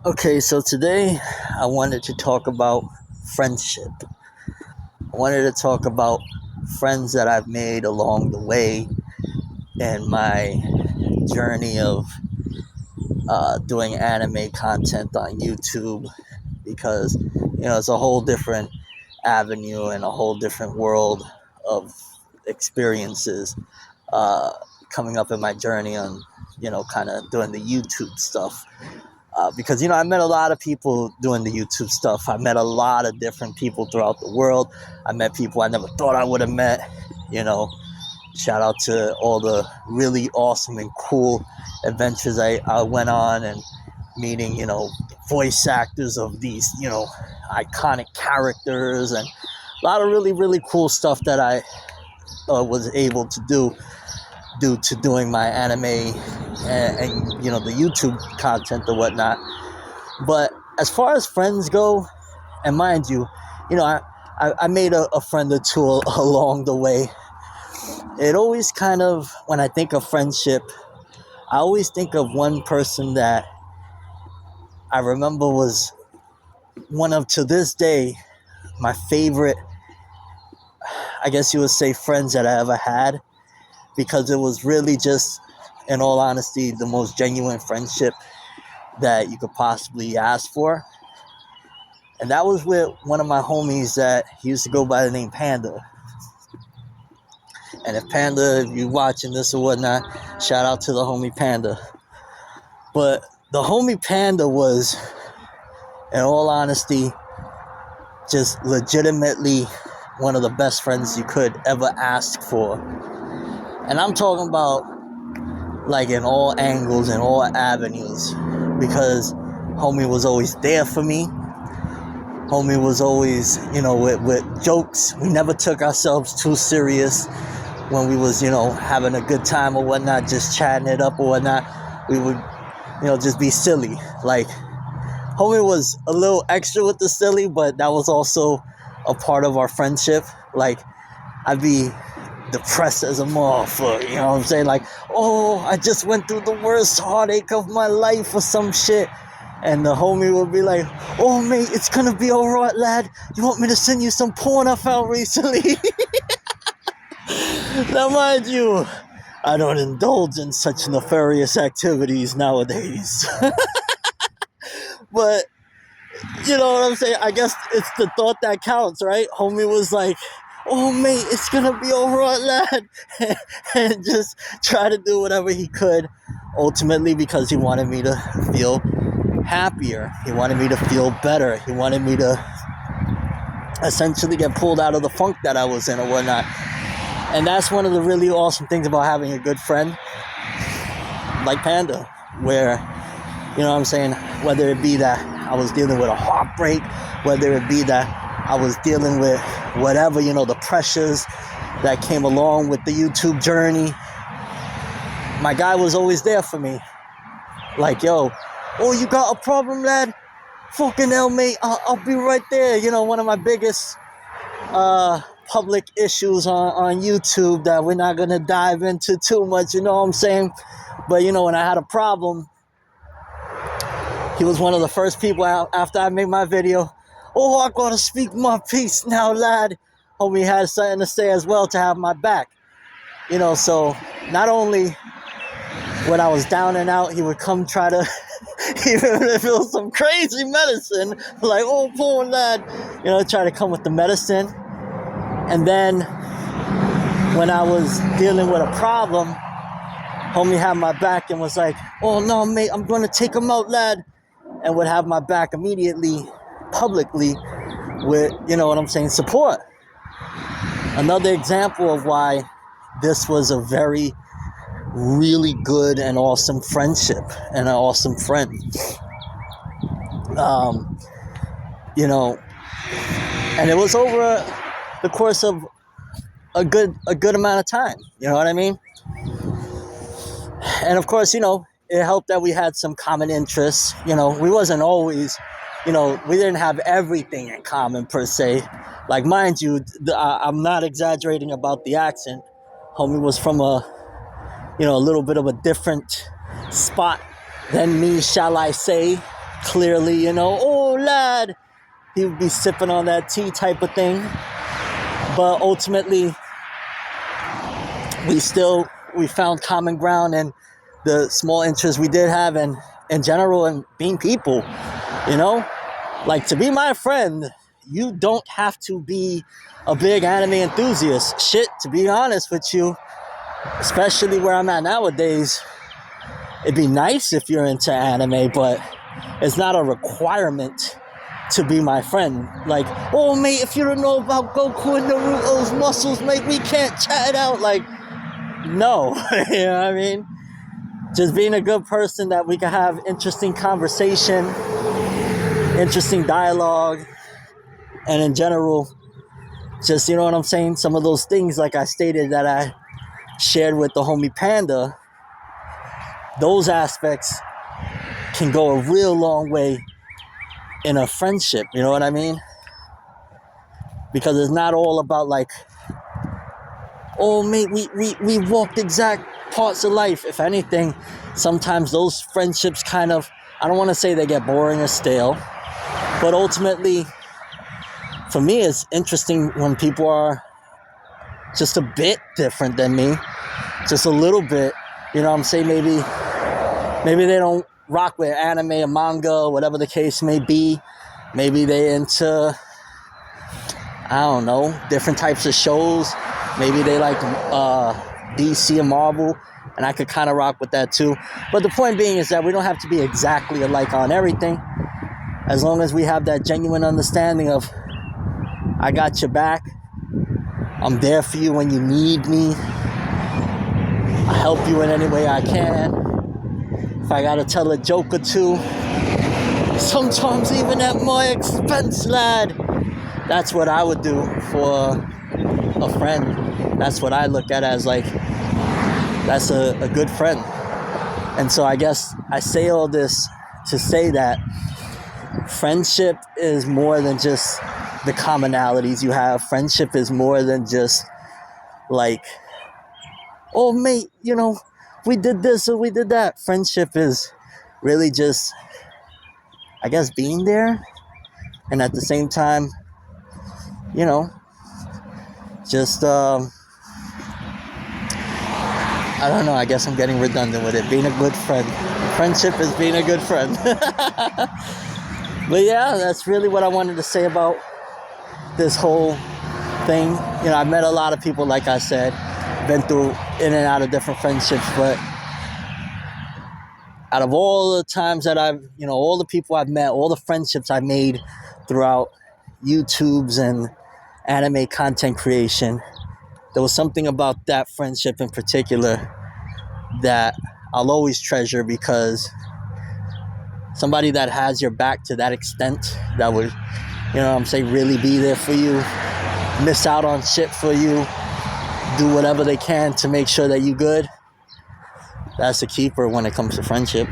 Okay, so today I wanted to talk about friendship. I wanted to talk about friends that I've made along the way in my journey of doing anime content on YouTube because, it's a whole different avenue and a whole different world of experiences uh, coming up in my journey on, kind of doing the YouTube stuff. Because I met a lot of people doing the YouTube stuff. I met a lot of different people throughout the world. I met people I never thought I would have met. You know, Shout out to all the really awesome and cool adventures I went on and meeting voice actors of these iconic characters and a lot of really really cool stuff that I was able to do due to doing my anime and the YouTube content or whatnot. But as far as friends go, and mind you, I made a friend or two along the way. It always kind of, when I think of friendship, I always think of one person that I remember was one of, to this day, my favorite, I guess you would say, friends that I ever had, because it was really just, in all honesty, the most genuine friendship that you could possibly ask for. And that was with one of my homies that he used to go by the name Panda. And if Panda, if you watching this or whatnot, shout out to the homie Panda. But the homie Panda was, in all honesty, just legitimately one of the best friends you could ever ask for. And I'm talking about like in all angles and all avenues, because homie was always there for me. Homie was always, with jokes. We never took ourselves too serious when we was, having a good time or whatnot, just chatting it up or whatnot. We would, just be silly. Like, homie was a little extra with the silly, but that was also a part of our friendship. Like, I'd be depressed as a motherfucker, you know what I'm saying? Like, oh, I just went through the worst heartache of my life or some shit. And the homie would be like, oh, mate, it's gonna be alright, lad. You want me to send you some porn I found recently? Now, mind you, I don't indulge in such nefarious activities nowadays. But, you know what I'm saying? I guess it's the thought that counts, right? Homie was like, oh, mate, it's gonna be alright, lad. And just try to do whatever he could, ultimately because he wanted me to feel happier. He wanted me to feel better. He wanted me to essentially get pulled out of the funk that I was in or whatnot. And that's one of the really awesome things about having a good friend like Panda, where, whether it be that I was dealing with a heartbreak, whether it be that I was dealing with whatever, the pressures that came along with the YouTube journey, my guy was always there for me. Like, yo, oh, you got a problem, lad? Fucking hell, mate, I'll be right there. One of my biggest public issues on YouTube that we're not going to dive into too much, you know what I'm saying? But, when I had a problem, he was one of the first people after I made my video. Oh, I gotta speak my piece now, lad. Homie had something to say as well to have my back. So not only when I was down and out, he would come try to, even if it was some crazy medicine, like, oh, poor lad, try to come with the medicine. And then when I was dealing with a problem, homie had my back and was like, oh, no, mate, I'm going to take him out, lad. And would have my back immediately, publicly, with, support. Another example of why this was a very, really good and awesome friendship and an awesome friend. And it was over the course of a good amount of time. You know what I mean? And of course, it helped that we had some common interests. We wasn't always, we didn't have everything in common per se. Like, mind you, I'm not exaggerating about the accent. Homie was from a little bit of a different spot than me, shall I say. clearly, you know, oh lad, he would be sipping on that tea type of thing. But ultimately, we found common ground in the small interests we did have, and in general, and being people, you know, like to be my friend, you don't have to be a big anime enthusiast. Shit, to be honest with you, especially where I'm at nowadays, it'd be nice if you're into anime, but it's not a requirement to be my friend. Like, oh mate, if you don't know about Goku and Naruto's muscles, mate, we can't chat it out. Like, no. You know what I mean? Just being a good person that we can have interesting conversation, interesting dialogue, and in general, just, you know what I'm saying, some of those things, like I stated, that I shared with the homie Panda, those aspects can go a real long way in a friendship, you know what I mean? Because it's not all about like, oh mate, we walked exact parts of life. If anything, sometimes those friendships kind of, I don't want to say they get boring or stale, but ultimately, for me, it's interesting when people are just a bit different than me, just a little bit, you know what I'm saying? Maybe they don't rock with anime or manga or whatever the case may be. Maybe they into, I don't know, different types of shows. Maybe they like DC and Marvel, and I could kind of rock with that too. But the point being is that we don't have to be exactly alike on everything, as long as we have that genuine understanding of, I got your back, I'm there for you when you need me, I help you in any way I can. If I gotta tell a joke or two, sometimes even at my expense, lad, that's what I would do for a friend. That's what I look at as like, that's a good friend. And so I guess I say all this to say that friendship is more than just the commonalities you have. Friendship is more than just like, oh mate, you know, we did this or we did that. Friendship is really just, I guess, being there, and at the same time, you know, just I don't know, I guess I'm getting redundant with it. Being a good friend. Friendship is being a good friend. But yeah, that's really what I wanted to say about this whole thing. You know, I've met a lot of people, like I said, been through in and out of different friendships, but out of all the times that I've, you know, all the people I've met, all the friendships I've made throughout YouTube's and anime content creation, there was something about that friendship in particular that I'll always treasure, because somebody that has your back to that extent, that would, you know what I'm saying, really be there for you, miss out on shit for you, do whatever they can to make sure that you good, that's a keeper when it comes to friendship.